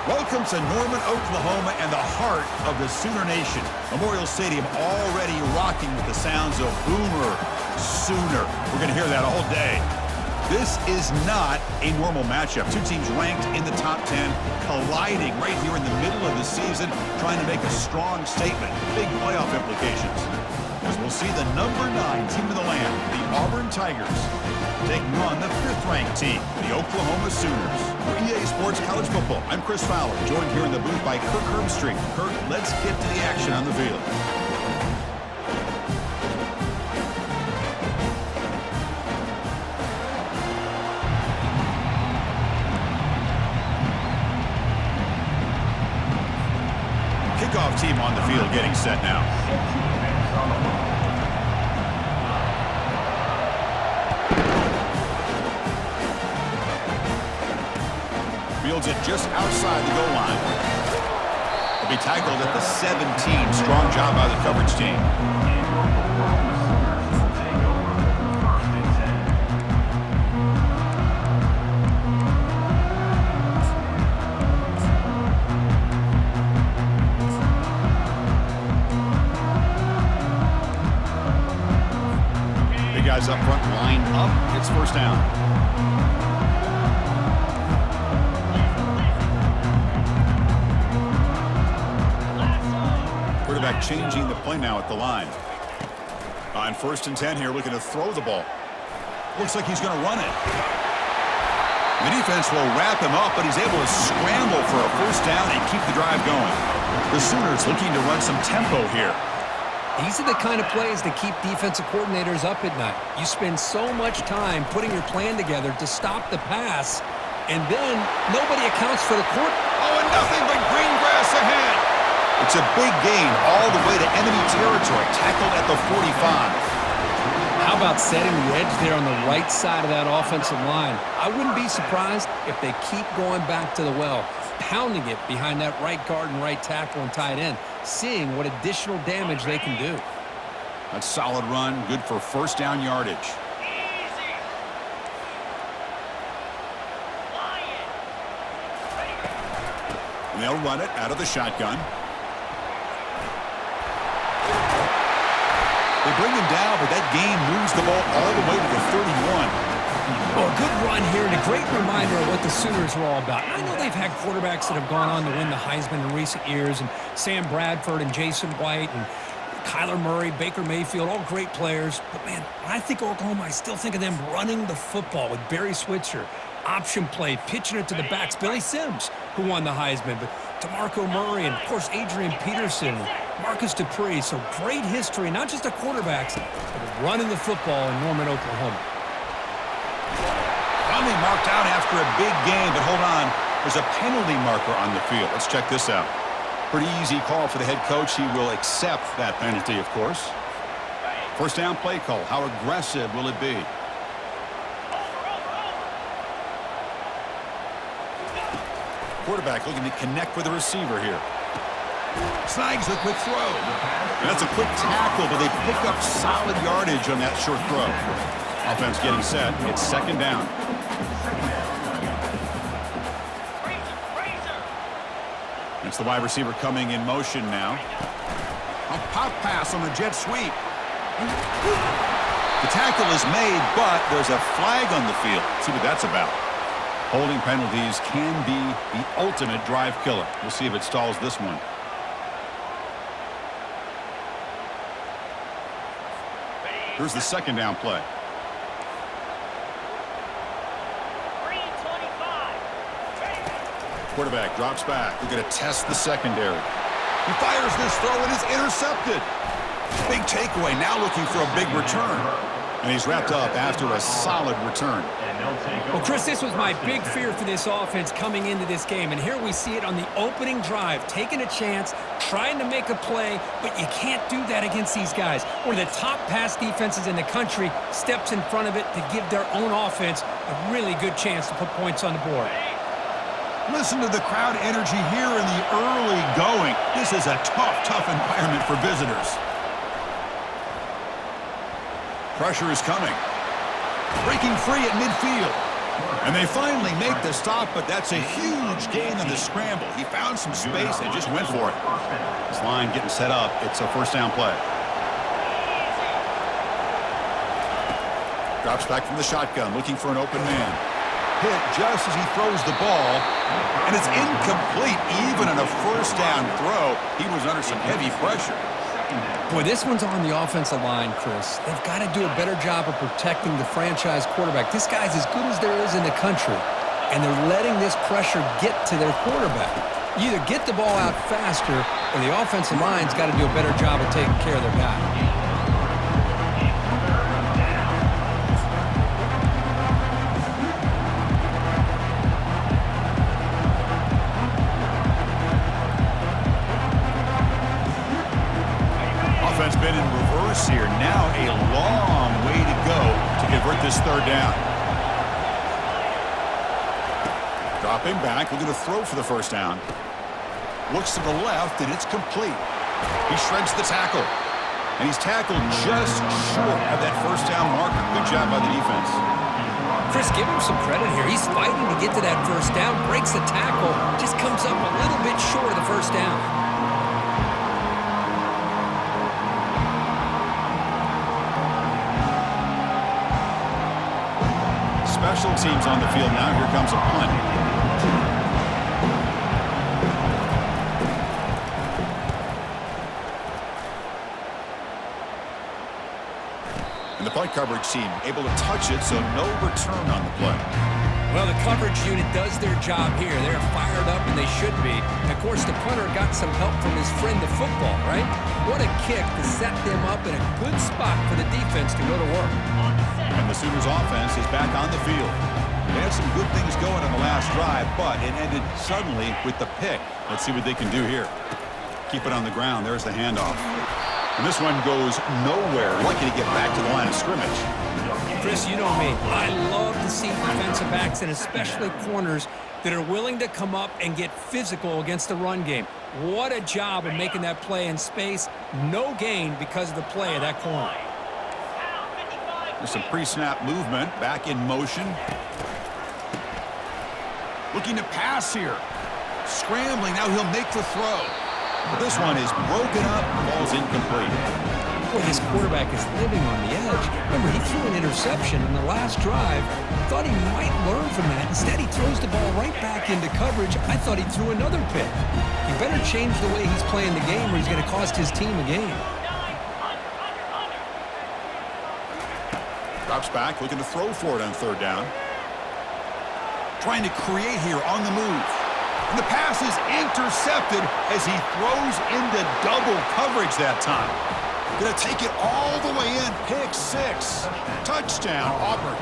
Welcome to Norman, Oklahoma, and the heart of the Sooner Nation. Memorial Stadium already rocking with the sounds of Boomer Sooner. We're going to hear that all day. This is not a normal matchup. Two teams ranked in the top 10, colliding right here in the middle of the season, trying to make a strong statement. Big playoff implications. As we'll see the number 9 team in the land, the Auburn Tigers, taking on the 5th-ranked team, the Oklahoma Sooners. For EA Sports College Football, I'm Chris Fowler, joined here in the booth by Kirk Herbstreit. Kirk, let's get to the action on the field. Kickoff team on the field getting set now. Fields it just outside the goal line. He'll be tackled at the 17. Strong job by the coverage team. Big guys up front, line up. It's first down. Quarterback changing the play now at the line. On 1st and 10 here, looking to throw the ball. Looks like he's going to run it. The defense will wrap him up, but he's able to scramble for a first down and keep the drive going. The Sooners looking to run some tempo here. These are the kind of plays that keep defensive coordinators up at night. You spend so much time putting your plan together to stop the pass, and then nobody accounts for the quarter. Oh, and nothing but green grass ahead. It's a big gain all the way to enemy territory, tackled at the 45. How about setting the edge there on the right side of that offensive line? I wouldn't be surprised if they keep going back to the well, pounding it behind that right guard and right tackle and tight end, seeing what additional damage they can do. A solid run, good for first down yardage. And they'll run it out of the shotgun. They bring him down, but that gain moves the ball all the way to the 31. Well, a good run here and a great reminder of what the Sooners are all about. I know they've had quarterbacks that have gone on to win the Heisman in recent years, and Sam Bradford and Jason White and Kyler Murray, Baker Mayfield, all great players. But, man, when I think of Oklahoma, I still think of them running the football with Barry Switzer, option play, pitching it to the backs. Billy Sims, who won the Heisman, but DeMarco Murray and, of course, Adrian Peterson, Marcus Dupree. So great history, not just of quarterbacks, but running the football in Norman, Oklahoma. Finally marked out after a big game, but hold on. There's a penalty marker on the field. Let's check this out. Pretty easy call for the head coach. He will accept that penalty, of course. First down play call. How aggressive will it be? Quarterback looking to connect with the receiver here. Snags the quick throw. That's a quick tackle, but they pick up solid yardage on that short throw. Offense getting set. It's second down. It's the wide receiver coming in motion now. A pop pass on the jet sweep. The tackle is made, but there's a flag on the field. Let's see what that's about. Holding penalties can be the ultimate drive killer. We'll see if it stalls this one. Here's the second down play. Quarterback drops back. We're going to test the secondary. He fires this throw and it's intercepted. Big takeaway. Now looking for a big return. And he's wrapped up after a solid return. Well, Chris, this was my big fear for this offense coming into this game. And here we see it on the opening drive, taking a chance, trying to make a play, but you can't do that against these guys. One of the top pass defenses in the country steps in front of it to give their own offense a really good chance to put points on the board. Listen to the crowd energy here in the early going. This is a tough environment for visitors. Pressure is coming. Breaking free at midfield. And they finally make the stop, but that's a huge gain on the scramble. He found some space and just went for it. This line getting set up. It's a first down play. Drops back from the shotgun, looking for an open man. Hit just as he throws the ball, and it's incomplete. Even on a first down throw, he was under some heavy pressure. Boy, this one's on the offensive line, Chris. They've got to do a better job of protecting the franchise quarterback. This guy's as good as there is in the country, and they're letting this pressure get to their quarterback. You either get the ball out faster, or the offensive line's got to do a better job of taking care of their guy. Offense been in reverse here. Now a long way to go to convert this third down. Dropping back, looking to throw for the first down. Looks to the left, and it's complete. He shreds the tackle. And he's tackled just short of that first down marker. Good job by the defense. Chris, give him some credit here. He's fighting to get to that first down, breaks the tackle, just comes up a little bit short of the first down. Special teams on the field now. Here comes a punt. And the punt coverage team able to touch it, so no return on the play. Well, the coverage unit does their job here. They're fired up, and they should be. And of course, the punter got some help from his friend, the football, right? What a kick to set them up in a good spot for the defense to go to work. And the Sooners offense is back on the field. They had some good things going on the last drive, but it ended suddenly with the pick. Let's see what they can do here. Keep it on the ground. There's the handoff. And this one goes nowhere. Lucky to get back to the line of scrimmage. Chris, you know me. I love to see defensive backs, and especially corners, that are willing to come up and get physical against the run game. What a job of making that play in space. No gain because of the play of that corner. There's some pre-snap movement. Back in motion. Looking to pass here. Scrambling. Now he'll make the throw. But this one is broken up. Ball's incomplete. Boy, this quarterback is living on the edge. Remember, he threw an interception in the last drive. Thought he might learn from that. Instead, he throws the ball right back into coverage. I thought he threw another pick. He better change the way he's playing the game, or he's going to cost his team a game. Drops back, looking to throw for it on third down. Trying to create here on the move. And the pass is intercepted as he throws into double coverage that time. Going to take it all the way in. Pick six. Touchdown, Auburn.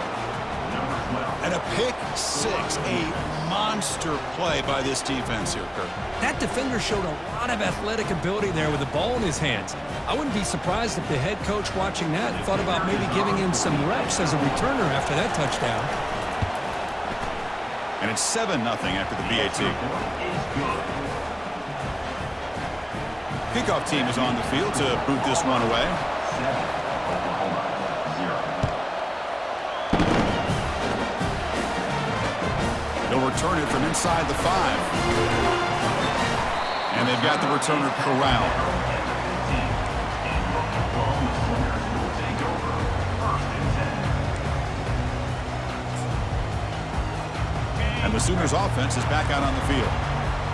And a pick six. A monster play by this defense here, Kurt. That defender showed a lot of athletic ability there with the ball in his hands. I wouldn't be surprised if the head coach watching that thought about maybe giving him some reps as a returner after that touchdown. And it's 7-0 after the BAT. Kickoff team is on the field to boot this one away. They'll return it from inside the 5. And they've got the returner corralled. And the Sooners offense is back out on the field.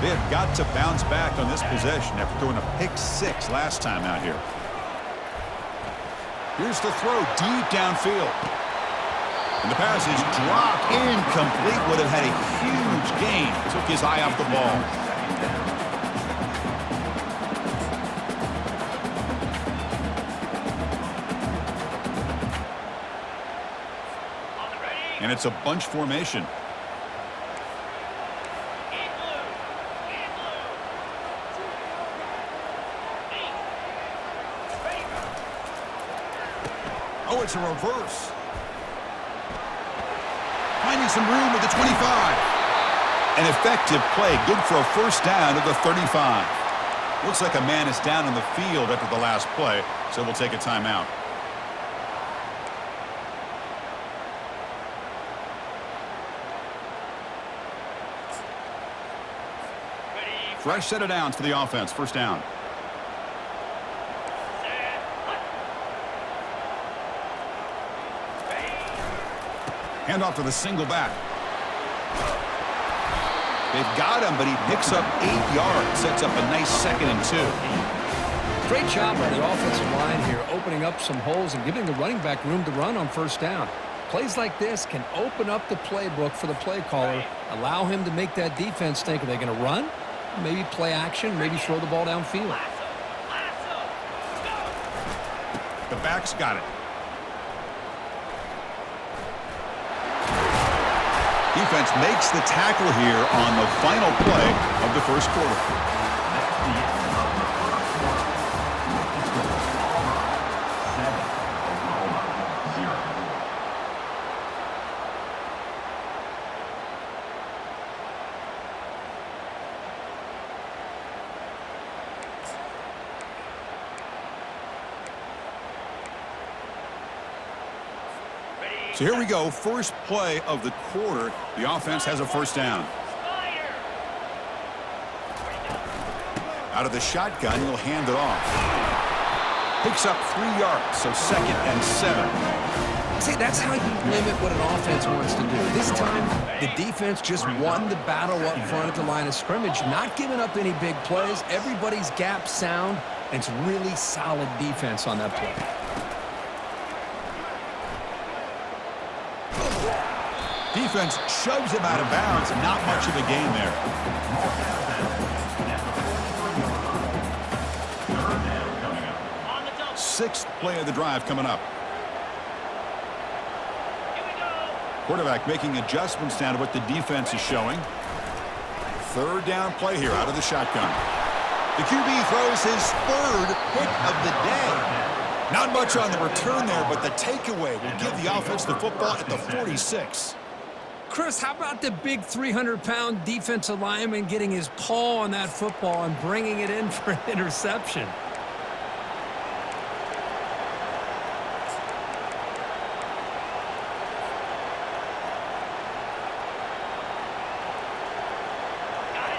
They have got to bounce back on this possession after throwing a pick six last time out here. Here's the throw deep downfield. And the pass is dropped incomplete. Would have had a huge gain. Took his eye off the ball. And it's a bunch formation. Oh, it's a reverse. Finding some room at the 25. An effective play, good for a first down at the 35. Looks like a man is down on the field after the last play, so we'll take a timeout. Fresh set of downs for the offense. First down. Handoff to the single back. They've got him, but he picks up 8 yards. Sets up a nice 2nd and 2. Great job by the offensive line here, opening up some holes and giving the running back room to run on first down. Plays like this can open up the playbook for the play caller, allow him to make that defense think, are they going to run? Maybe play action, maybe throw the ball downfield. The back's got it. Defense makes the tackle here on the final play of the first quarter. So here we go, first play of the quarter. The offense has a first down. Out of the shotgun, he'll hand it off. Picks up 3 yards, so 2nd and 7. See, that's how you limit what an offense wants to do. This time, the defense just won the battle up front at the line of scrimmage, not giving up any big plays. Everybody's gap sound, and it's really solid defense on that play. Defense shoves him out of bounds. Not much of a gain there. Sixth play of the drive coming up. Quarterback making adjustments down to what the defense is showing. Third down play here out of the shotgun. The QB throws his 3rd pick of the day. Not much on the return there, but the takeaway will give the offense the football at the 46. Chris, how about the big 300-pound defensive lineman getting his paw on that football and bringing it in for an interception?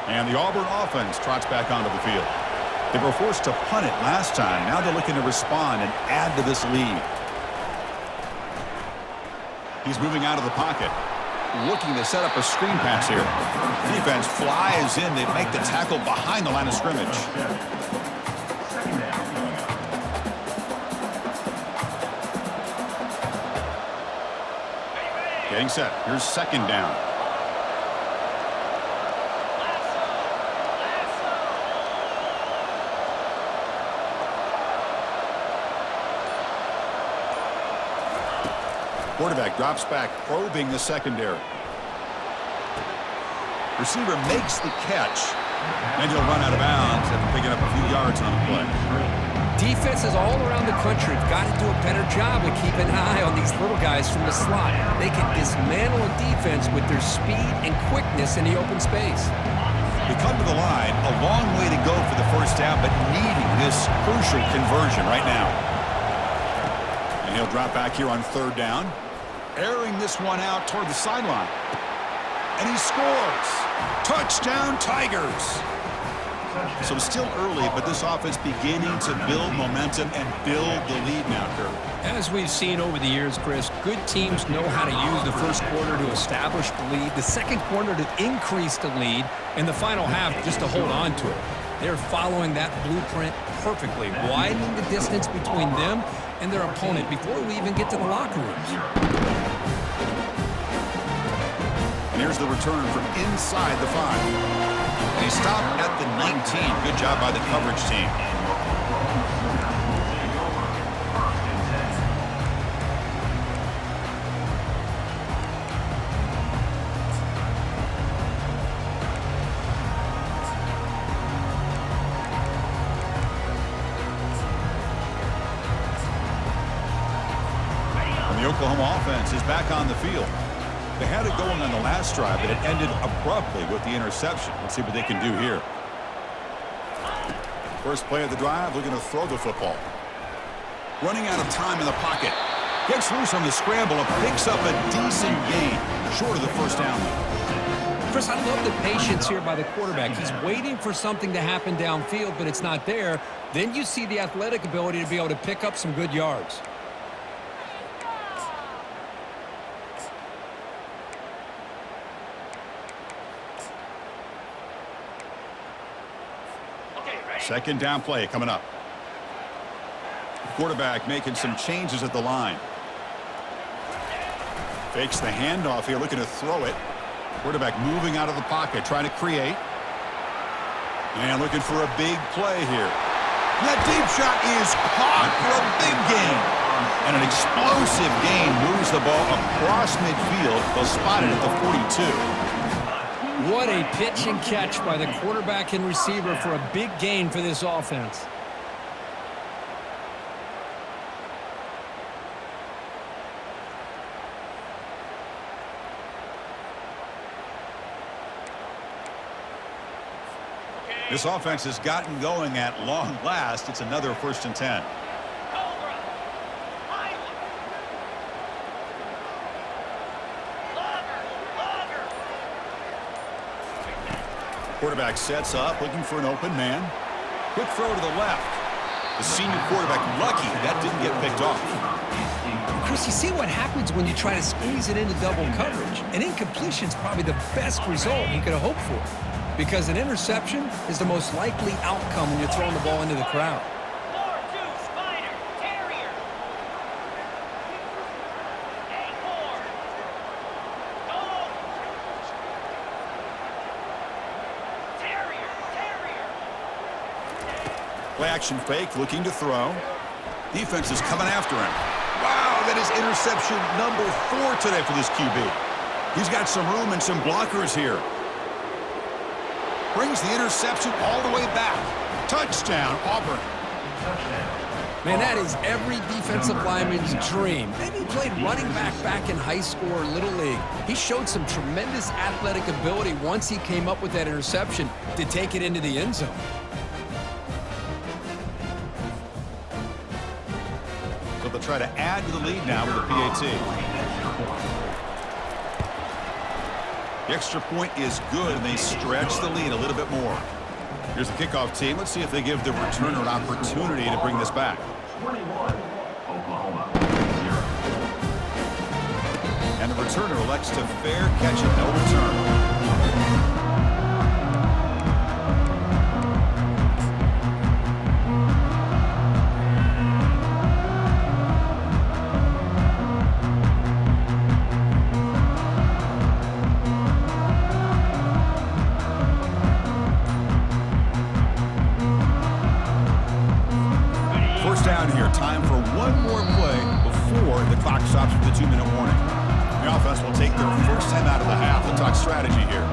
And the Auburn offense trots back onto the field. They were forced to punt it last time. Now they're looking to respond and add to this lead. He's moving out of the pocket. Looking to set up a screen pass here. Defense flies in. They make the tackle behind the line of scrimmage. Getting set. Here's 2nd down. Quarterback drops back, probing the secondary. Receiver makes the catch, and he'll run out of bounds after picking up a few yards on the play. Defenses all around the country have got to do a better job of keeping an eye on these little guys from the slot. They can dismantle a defense with their speed and quickness in the open space. They come to the line, a long way to go for the first down, but needing this crucial conversion right now. And he'll drop back here on 3rd down. Airing this one out toward the sideline. And he scores. Touchdown, Tigers. So still early, but this offense beginning to build momentum and build the lead now, Kurt. As we've seen over the years, Chris, good teams know how to use the first quarter to establish the lead, the second quarter to increase the lead, and the final half just to hold on to it. They're following that blueprint perfectly, widening the distance between them and their opponent before we even get to the locker rooms. And here's the return from inside the 5. They stop at the 19. Good job by the coverage team. And the Oklahoma offense is back on the field. They had it going on the last drive, but it ended abruptly with the interception. Let's see what they can do here. First play of the drive, looking to throw the football. Running out of time in the pocket. Gets loose on the scramble and picks up a decent gain. Short of the first down. Chris, I love the patience here by the quarterback. He's waiting for something to happen downfield, but it's not there. Then you see the athletic ability to be able to pick up some good yards. Second down play coming up. Quarterback making some changes at the line. Fakes the handoff here, looking to throw it. Quarterback moving out of the pocket, trying to create. And looking for a big play here. That deep shot is caught for a big gain. And an explosive gain moves the ball across midfield. They'll spot it at the 42. What a pitch and catch by the quarterback and receiver for a big gain for this offense. This offense has gotten going at long last. It's another 1st and 10. Quarterback sets up, looking for an open man. Quick throw to the left. The senior quarterback lucky that didn't get picked off. Chris, you see what happens when you try to squeeze it into double coverage. An incompletion is probably the best result you could have hoped for, because an interception is the most likely outcome when you're throwing the ball into the crowd. Play action fake, looking to throw. Defense is coming after him. Wow, that is interception number 4 today for this QB. He's got some room and some blockers here. Brings the interception all the way back. Touchdown, Auburn. Man, that is every defensive lineman's dream. Maybe he played running back in high school or Little League. He showed some tremendous athletic ability once he came up with that interception to take it into the end zone. So they'll try to add to the lead now with a PAT. The extra point is good, and they stretch the lead a little bit more. Here's the kickoff team. Let's see if they give the returner an opportunity to bring this back. 21, Oklahoma, 0. And the returner elects to fair catch it, no return. Down here, time for one more play before the clock stops for the 2-minute warning. The offense will take their first time out of the half. We'll talk strategy here.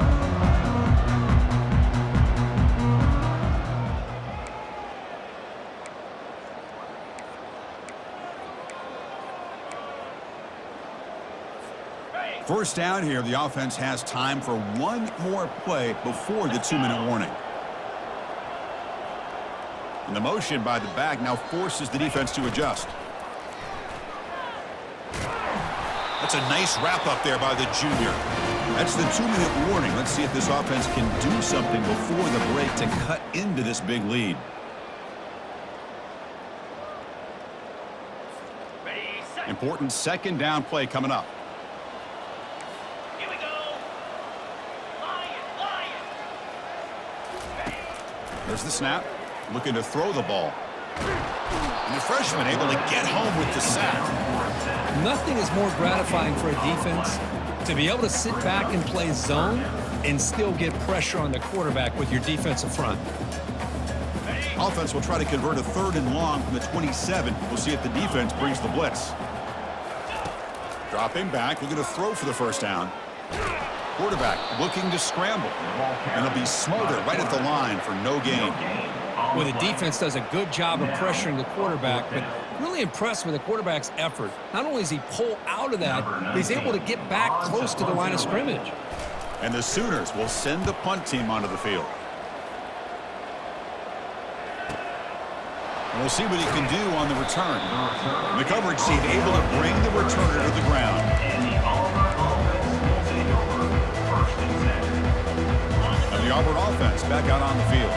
First down here, the offense has time for one more play before the 2-minute warning. And the motion by the back now forces the defense to adjust. That's a nice wrap-up there by the junior. That's the 2-minute warning. Let's see if this offense can do something before the break to cut into this big lead. Important second down play coming up. Here we go. Lion. There's the snap. Looking to throw the ball. And the freshman able to get home with the sack. Nothing is more gratifying for a defense to be able to sit back and play zone and still get pressure on the quarterback with your defensive front. Offense will try to convert a 3rd and long from the 27. We'll see if the defense brings the blitz. Dropping back, looking to throw for the first down. Quarterback looking to scramble. And he'll be smothered right at the line for no gain. Well, the defense does a good job of pressuring the quarterback, but really impressed with the quarterback's effort. Not only does he pull out of that, but he's able to get back close to the line of scrimmage. And the Sooners will send the punt team onto the field. And we'll see what he can do on the return. The coverage team able to bring the returner to the ground. And the Auburn offense will take over 1st and 10. The Auburn offense back out on the field.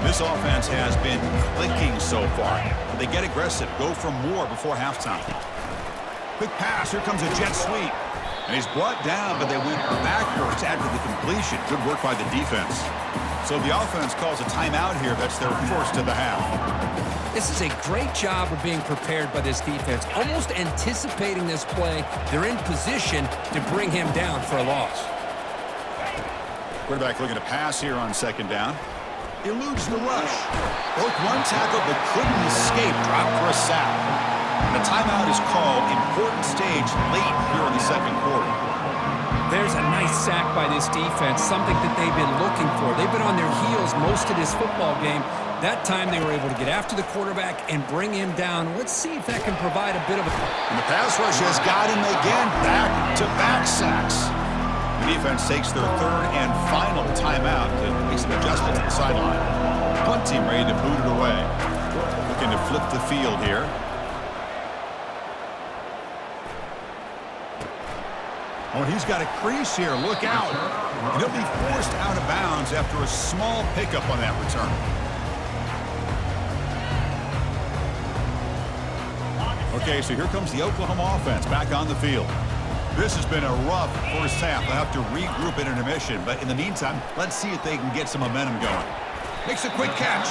This offense has been clicking so far. They get aggressive, go for more before halftime. Quick pass, here comes a jet sweep. And he's brought down, but they went backwards after the completion. Good work by the defense. So the offense calls a timeout here. That's their first of the half. This is a great job of being prepared by this defense, almost anticipating this play. They're in position to bring him down for a loss. Quarterback looking to pass here on second down. Eludes the rush. Broke one tackle but couldn't escape. Dropped for a sack. And a timeout is called. Important stage late here in the second quarter. There's a nice sack by this defense, something that they've been looking for. They've been on their heels most of this football game. That time they were able to get after the quarterback and bring him down. Let's see if that can provide a bit of a... And the pass rush has got him again. Back-to-back sacks. The defense takes their third and final timeout to make some adjustments at the sideline. Punt team ready to boot it away. Looking to flip the field here. Oh, he's got a crease here. Look out. And he'll be forced out of bounds after a small pickup on that return. Okay, so here comes the Oklahoma offense back on the field. This has been a rough first half. They'll have to regroup at intermission, but in the meantime, let's see if they can get some momentum going. Makes a quick catch.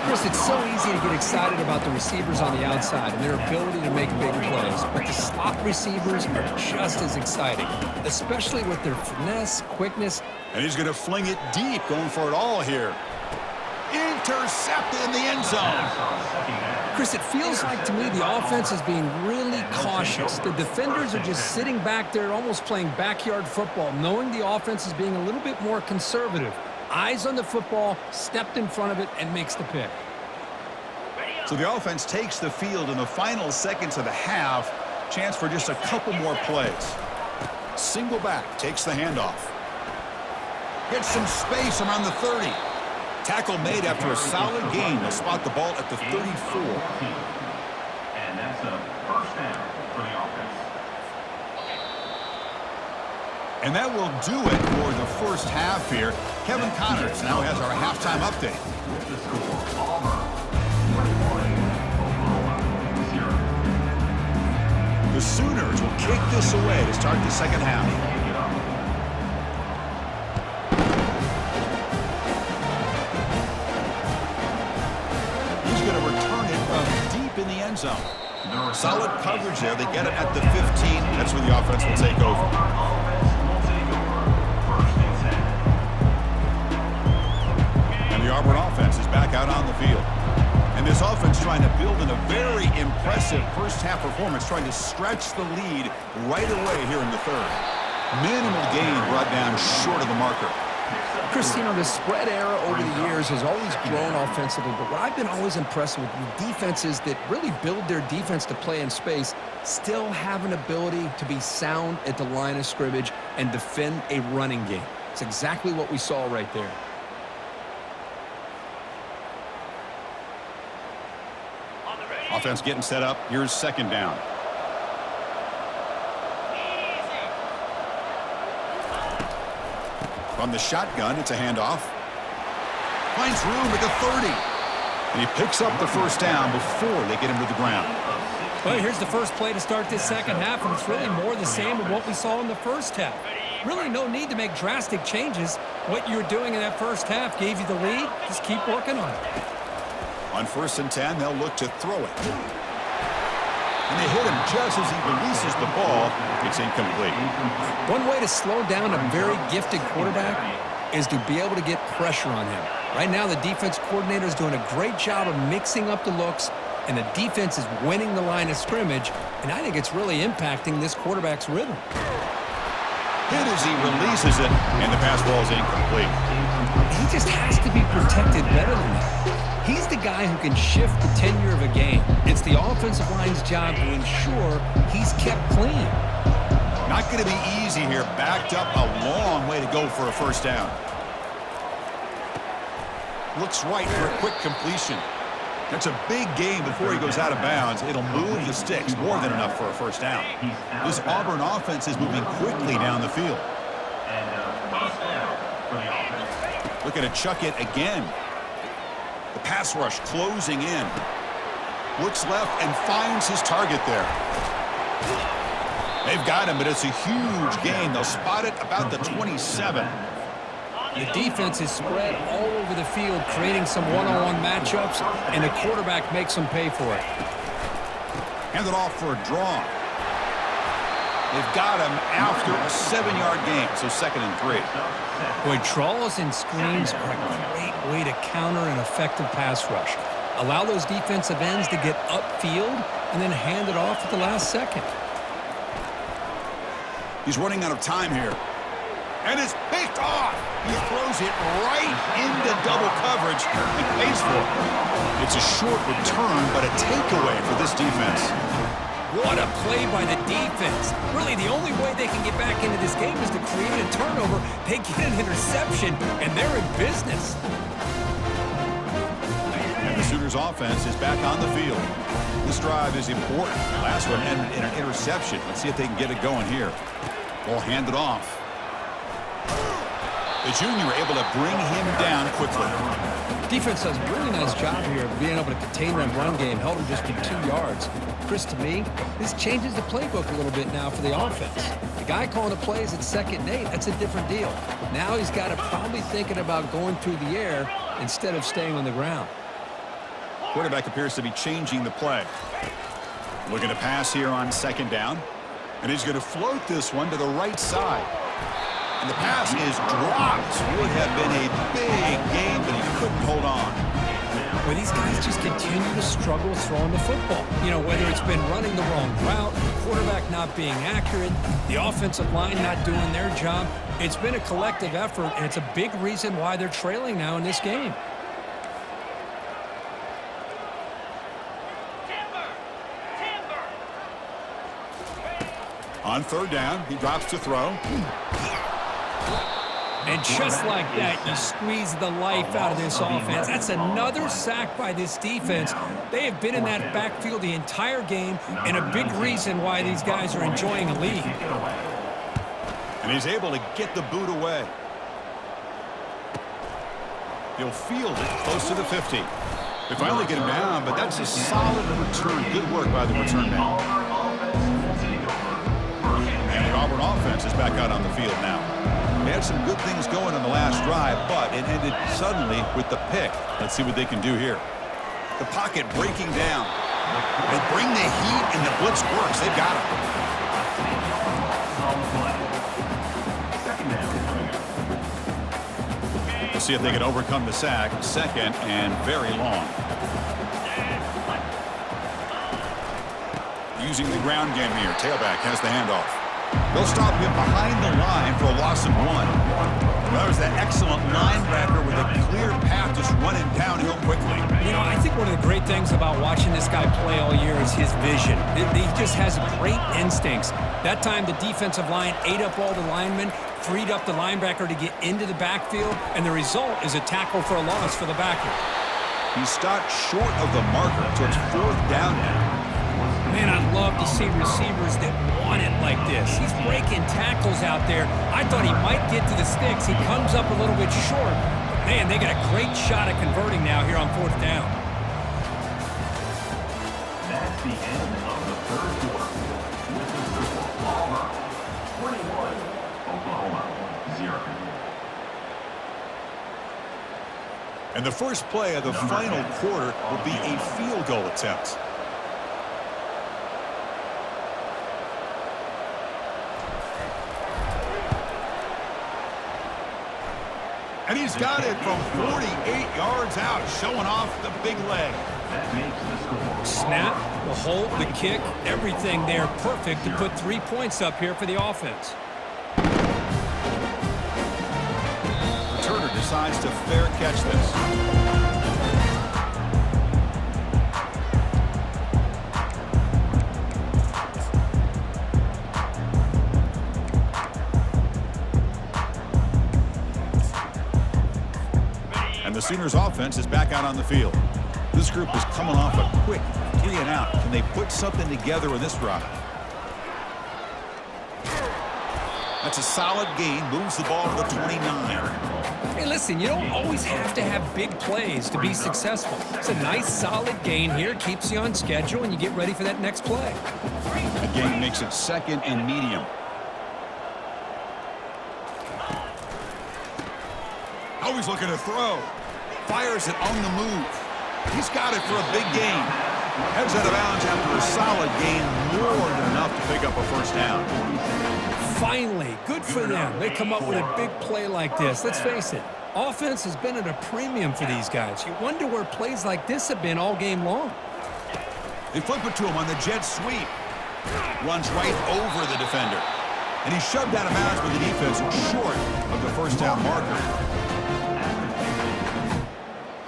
Chris, it's so easy to get excited about the receivers on the outside and their ability to make big plays, but the slot receivers are just as exciting, especially with their finesse, quickness. And he's going to fling it deep, going for it all here. Intercepted in the end zone. Chris, it feels like to me the offense is being really cautious. The defenders are just sitting back there almost playing backyard football, knowing the offense is being a little bit more conservative. Eyes on the football, stepped in front of it, and makes the pick. So the offense takes the field in the final seconds of the half. Chance for just a couple more plays. Single back, takes the handoff. Gets some space around the 30. Tackle made after a solid gain. They'll spot the ball at the 34. And that's a first down for the offense. And that will do it for the first half here. Kevin Connors now has our halftime update. The score, Auburn 21, Oklahoma 0. The Sooners will kick this away to start the second half. He's going to return it from deep in the end zone. Solid coverage there. They get it at the 15. That's where the offense will take over. The Auburn offense is back out on the field. And this offense trying to build in a very impressive first-half performance, trying to stretch the lead right away here in the third. Minimal gain brought down short of the marker. Chris, you know, the spread era over the years has always grown offensively, but what I've been always impressed with defenses that really build their defense to play in space still have an ability to be sound at the line of scrimmage and defend a running game. It's exactly what we saw right there. Offense getting set up. Here's second down. From the shotgun, it's a handoff. Finds room at the 30. And he picks up the first down before they get him to the ground. Well, here's the first play to start this second half, and it's really more the same of what we saw in the first half. Really no need to make drastic changes. What you were doing in that first half gave you the lead. Just keep working on it. On 1st and 10, they'll look to throw it. And they hit him just as he releases the ball. It's incomplete. One way to slow down a very gifted quarterback is to be able to get pressure on him. Right now, the defense coordinator is doing a great job of mixing up the looks, and the defense is winning the line of scrimmage, and I think it's really impacting this quarterback's rhythm. Hit as he releases it, and the pass ball is incomplete. He just has to be protected better than that. He's the guy who can shift the tenure of a game. It's the offensive line's job to ensure he's kept clean. Not going to be easy here. Backed up a long way to go for a first down. Looks right for a quick completion. That's a big gain before he goes out of bounds. It'll move the sticks, more than enough for a first down. This Auburn offense is moving quickly down the field. And first down for the offense. Looking to chuck it again. The pass rush closing in. Looks left and finds his target there. They've got him, but it's a huge gain. They'll spot it about the 27. The defense is spread all over the field, creating some one-on-one matchups, and the quarterback makes them pay for it. Hand it off for a draw. They've got him after a 7-yard gain, so 2nd and 3. Boy, draws and screens are a great way to counter an effective pass rush. Allow those defensive ends to get upfield and then hand it off at the last second. He's running out of time here. And it's picked off. He throws it right into double coverage and pays for it. It's a short return, but a takeaway for this defense. What a play by the defense. Really, the only way they can get back into this game is to create a turnover. They get an interception, and they're in business. And the Sooners offense is back on the field. This drive is important. Last one ended in an interception. Let's see if they can get it going here. Ball handed off. The junior able to bring him down quickly. Defense does a really nice job here of being able to contain that run game, held him just for 2 yards. Chris, to me, this changes the playbook a little bit now for the offense. The guy calling the plays at 2nd and 8, that's a different deal. Now he's got to probably thinking about going through the air instead of staying on the ground. Quarterback appears to be changing the play. Looking to pass here on 2nd down. And he's going to float this one to the right side. And the pass is dropped. Would have been a big gain, but he couldn't hold on. Well, these guys just continue to struggle throwing the football. You know, whether it's been running the wrong route, the quarterback not being accurate, the offensive line not doing their job. It's been a collective effort, and it's a big reason why they're trailing now in this game. On 3rd down, he drops to throw. And just like that, you squeeze the life out of this offense. That's another sack by this defense. They have been in that backfield the entire game, and a big reason why these guys are enjoying a lead. And he's able to get the boot away. He'll field it close to the 50. They finally get him down, but that's a solid return. Good work by the return man. And the Auburn offense is back out on the field now. They had some good things going in the last drive, but it ended suddenly with the pick. Let's see what they can do here. The pocket breaking down. They bring the heat, and the blitz works. They've got him. We'll see if they can overcome the sack. 2nd and very long. Using the ground game here. Tailback has the handoff. They'll stop him behind the line for a loss of 1. Well, there's that excellent linebacker with a clear path just running downhill quickly. You know, I think one of the great things about watching this guy play all year is his vision. He just has great instincts. That time, the defensive line ate up all the linemen, freed up the linebacker to get into the backfield, and the result is a tackle for a loss for the backer. He stopped short of the marker, so it's 4th down now. Man, I'd love to see receivers that want it like this. He's breaking tackles out there. I thought he might get to the sticks. He comes up a little bit short. But man, they got a great shot at converting now here on 4th down. That's the end of the 3rd quarter. This is the Auburn 21, Oklahoma 0. And the first play of the final quarter will be a field goal attempt. And he's got it from 48 yards out, showing off the big leg. That makes the score. Snap, the hold, the kick, everything there perfect to put 3 points up here for the offense. Returner decides to fair catch this. And the Sooners offense is back out on the field. This group is coming off a quick 3 and out. Can they put something together in this drive? That's a solid gain. Moves the ball to the 29. Hey, listen, you don't always have to have big plays to be successful. It's a nice, solid gain here, keeps you on schedule, and you get ready for that next play. The gain makes it 2nd and medium. Always looking to throw. Fires it on the move. He's got it for a big gain. Heads out of bounds after a solid gain, more than enough to pick up a first down. Finally, good for them. They come up with a big play like this. Let's face it, offense has been at a premium for these guys. You wonder where plays like this have been all game long. They flip it to him on the jet sweep. Runs right over the defender. And he's shoved out of bounds with the defense short of the first down marker.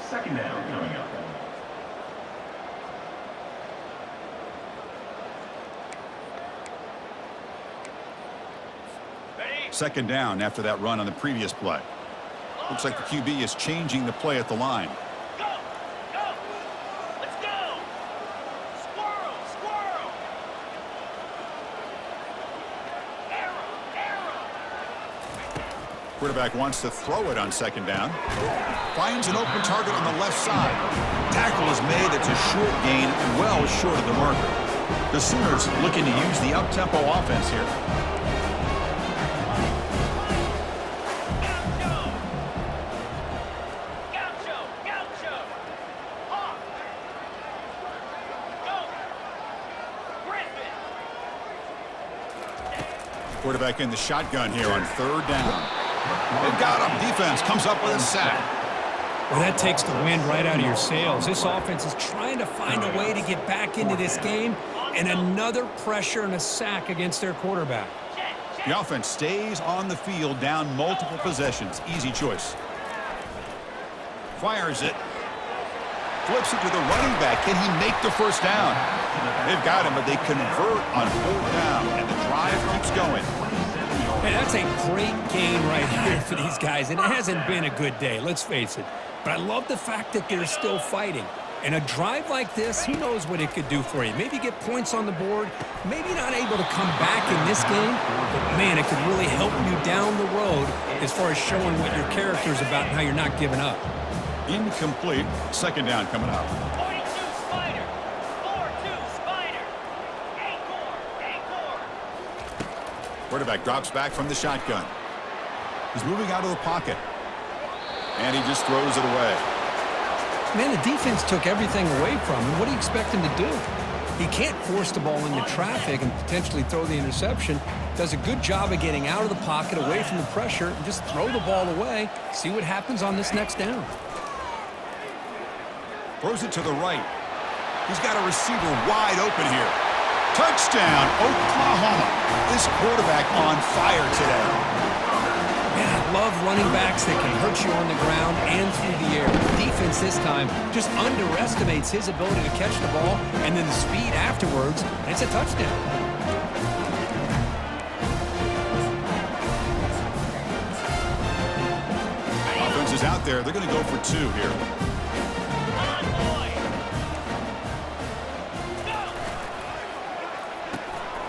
2nd down coming up. Second down after that run on the previous play. Looks like the QB is changing the play at the line. Go! Go! Let's go! Squirrel! Squirrel! Arrow! Arrow! Quarterback wants to throw it on 2nd down. Finds an open target on the left side. Tackle is made. It's a short gain, well short of the marker. The Sooners looking to use the up-tempo offense here. Gaucho! Gaucho! Hawk! Go! Griffin! Quarterback in the shotgun here on 3rd down. They've got him. Defense comes up with a sack. Well, that takes the wind right out of your sails. This offense is trying to find a way to get back into this game, and another pressure and a sack against their quarterback. The offense stays on the field down multiple possessions. Easy choice. Fires it. Flips it to the running back. Can he make the first down? They've got him, but they convert on 4th down, and the drive keeps going. Hey, that's a great game right here for these guys, and it hasn't been a good day, let's face it. But I love the fact that they're still fighting. And a drive like this, who knows what it could do for you. Maybe get points on the board, maybe not able to come back in this game, but man, it could really help you down the road as far as showing what your character is about and how you're not giving up. Incomplete. 2nd down coming up. 42 Spider! 4-2 Spider! Acorn! Acorn! Quarterback drops back from the shotgun. He's moving out of the pocket. And he just throws it away. Man, the defense took everything away from him. What do you expect him to do? He can't force the ball into traffic and potentially throw the interception. Does a good job of getting out of the pocket, away from the pressure, and just throw the ball away. See what happens on this next down. Throws it to the right. He's got a receiver wide open here. Touchdown, Oklahoma. This quarterback on fire today. Man, I love running backs that can hurt you on the ground and through the air. The defense this time just underestimates his ability to catch the ball, and then the speed afterwards, and it's a touchdown. Offense is out there. They're going to go for 2 here. On, boy! Go!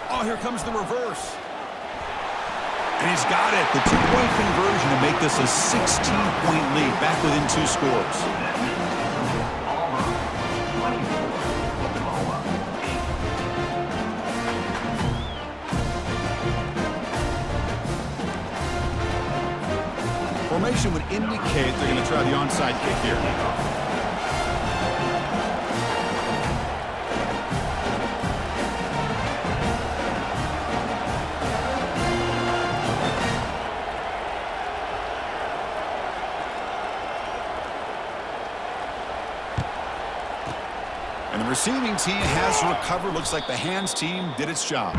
Oh, here comes the reverse. And he's got it. The 2-point conversion to make this a 16-point lead, back within 2 scores. Auburn, 24, Oklahoma, 8. Formation would indicate they're going to try the onside kick here. And the receiving team has to recover. Looks like the hands team did its job.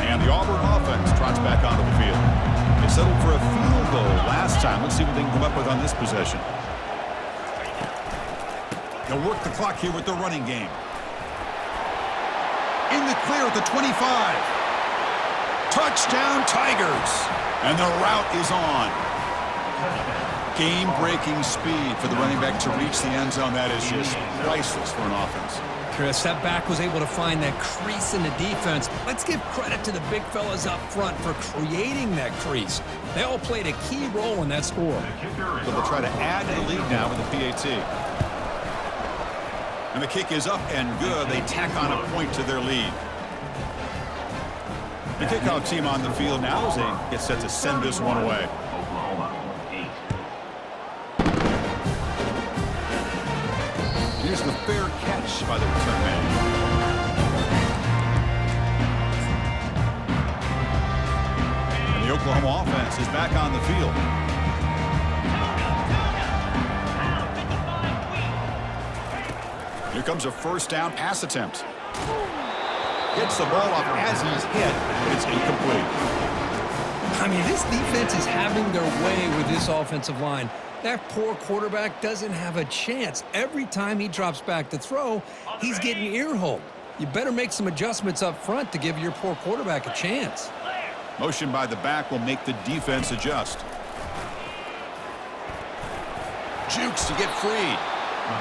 And the Auburn offense trots back onto the field. They settled for a field goal last time. Let's see what they can come up with on this possession. They'll work the clock here with the running game. In the clear at the 25. Touchdown, Tigers. And the route is on. Game-breaking speed for the running back to reach the end zone. That is just priceless for an offense. Chris, that back was able to find that crease in the defense. Let's give credit to the big fellas up front for creating that crease. They all played a key role in that score. So they'll try to add a lead now with the PAT. And the kick is up and good. They tack on a point to their lead. The kickoff team on the field now as they get set to send this one away. Oklahoma, 8. Here's the fair catch by the return man. And the Oklahoma offense is back on the field. Here comes a first down pass attempt. Gets the ball off as he's hit, but it's incomplete. I mean, this defense is having their way with this offensive line. That poor quarterback doesn't have a chance. Every time he drops back to throw, he's getting ear-holed. You better make some adjustments up front to give your poor quarterback a chance. Motion by the back will make the defense adjust. Jukes to get free.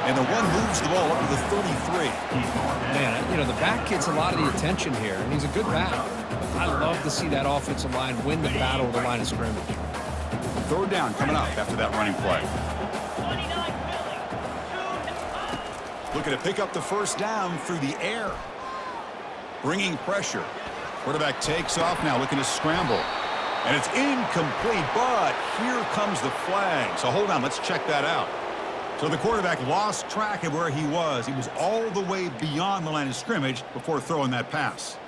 And the one moves the ball up to the 33. Man, you know, the back gets a lot of the attention here, and he's a good back. I love to see that offensive line win the battle of the line of scrimmage. Third down coming up after that running play. 29 Looking to pick up the first down through the air. Bringing pressure. Quarterback takes off now, looking to scramble. And it's incomplete, but here comes the flag. So hold on, let's check that out. So the quarterback lost track of where he was. He was all the way beyond the line of scrimmage before throwing that pass.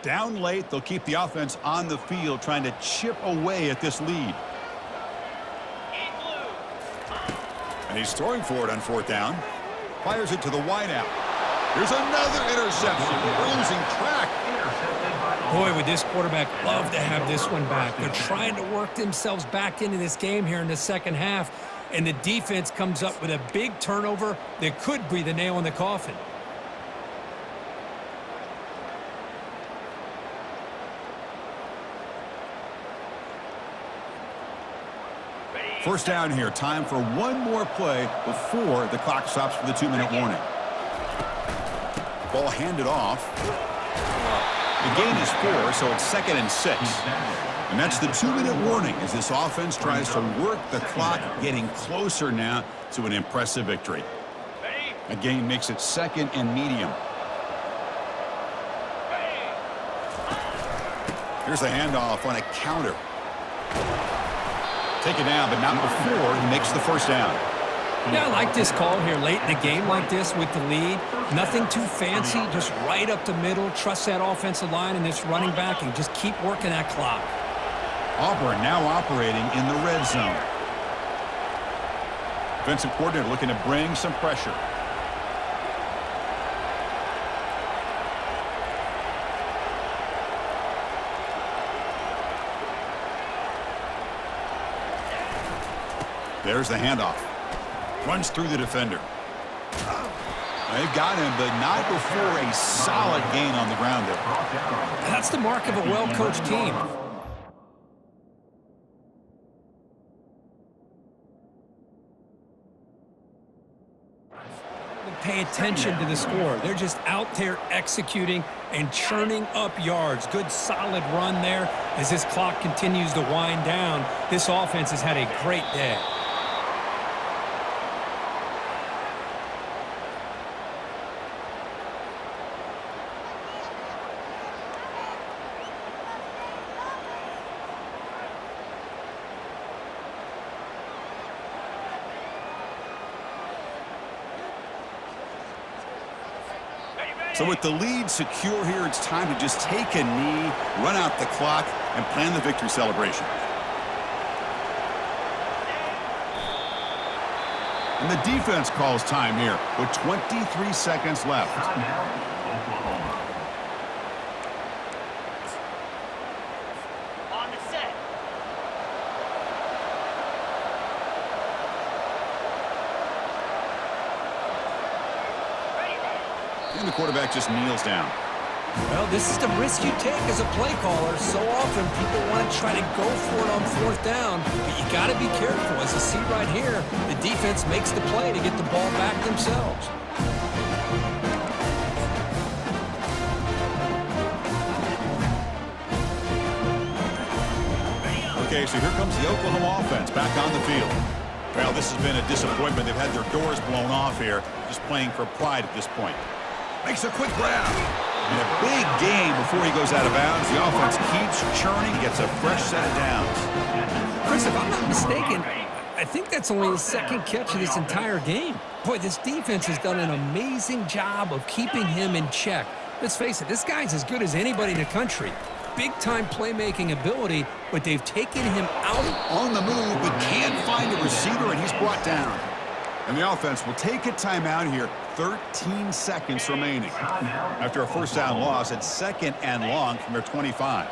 Down late, they'll keep the offense on the field trying to chip away at this lead. And he's throwing for it on fourth down. Fires it to the wideout. There's another interception. Losing track. Boy, would this quarterback love to have this one back. They're trying to work themselves back into this game here in the second half, and the defense comes up with a big turnover that could be the nail in the coffin. First down here. Time for one more play before the clock stops for the 2-minute warning. Ball handed off. The gain is 4, so it's 2nd and 6. And that's the 2-minute warning as this offense tries to work the clock, getting closer now to an impressive victory. A gain makes it 2nd and medium. Here's the handoff on a counter. Take it down, but not before he makes the first down. Yeah, I like this call here late in the game like this with the lead. Nothing too fancy, just right up the middle. Trust that offensive line and this running back and just keep working that clock. Auburn now operating in the red zone. Defensive coordinator looking to bring some pressure. There's the handoff. Runs through the defender. They've got him, but not before a solid gain on the ground there. That's the mark of a well-coached team. Pay attention to the score. They're just out there executing and churning up yards. Good solid run there as this clock continues to wind down. This offense has had a great day. So with the lead secure here, it's time to just take a knee, run out the clock, and plan the victory celebration. And the defense calls time here with 23 seconds left. Oklahoma. On the set. And the quarterback just kneels down. Well, this is the risk you take as a play caller. So often people want to try to go for it on fourth down, but you got to be careful. As you see right here, the defense makes the play to get the ball back themselves. Okay, so here comes the Oklahoma offense back on the field. Well, this has been a disappointment. They've had their doors blown off here, just playing for pride at this point. Makes a quick grab. And a big gain before he goes out of bounds. The offense keeps churning, gets a fresh set of downs. Chris, if I'm not mistaken, I think that's only his second catch of this entire game. Boy, this defense has done an amazing job of keeping him in check. Let's face it, this guy's as good as anybody in the country. Big-time playmaking ability, but they've taken him out. On the move, but can't find a receiver, and he's brought down. And the offense will take a timeout here. 13 seconds remaining. After a first down loss, it's 2nd and long from their 25.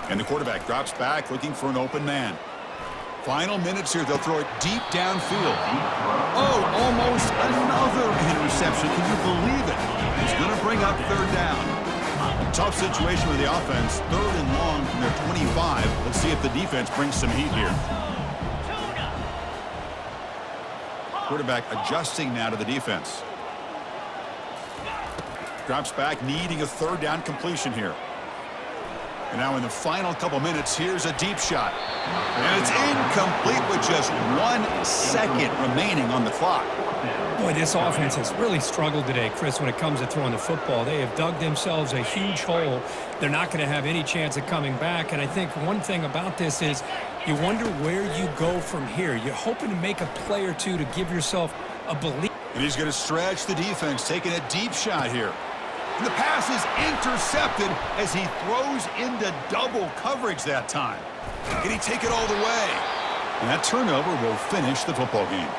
And the quarterback drops back looking for an open man. Final minutes here. They'll throw it deep downfield. Oh, almost another interception. Can you believe it? He's going to bring up 3rd down. Tough situation with the offense. 3rd and long from their 25. Let's see if the defense brings some heat here. Quarterback adjusting now to the defense. Drops back, needing a 3rd down completion here. And now in the final couple minutes, here's a deep shot. And it's incomplete with just 1 second remaining on the clock. Boy, this offense has really struggled today, Chris, when it comes to throwing the football. They have dug themselves a huge hole. They're not going to have any chance of coming back. And I think one thing about this is you wonder where you go from here. You're hoping to make a play or two to give yourself a belief. And he's going to stretch the defense, taking a deep shot here. And the pass is intercepted as he throws into double coverage that time. Can he take it all the way? And that turnover will finish the football game.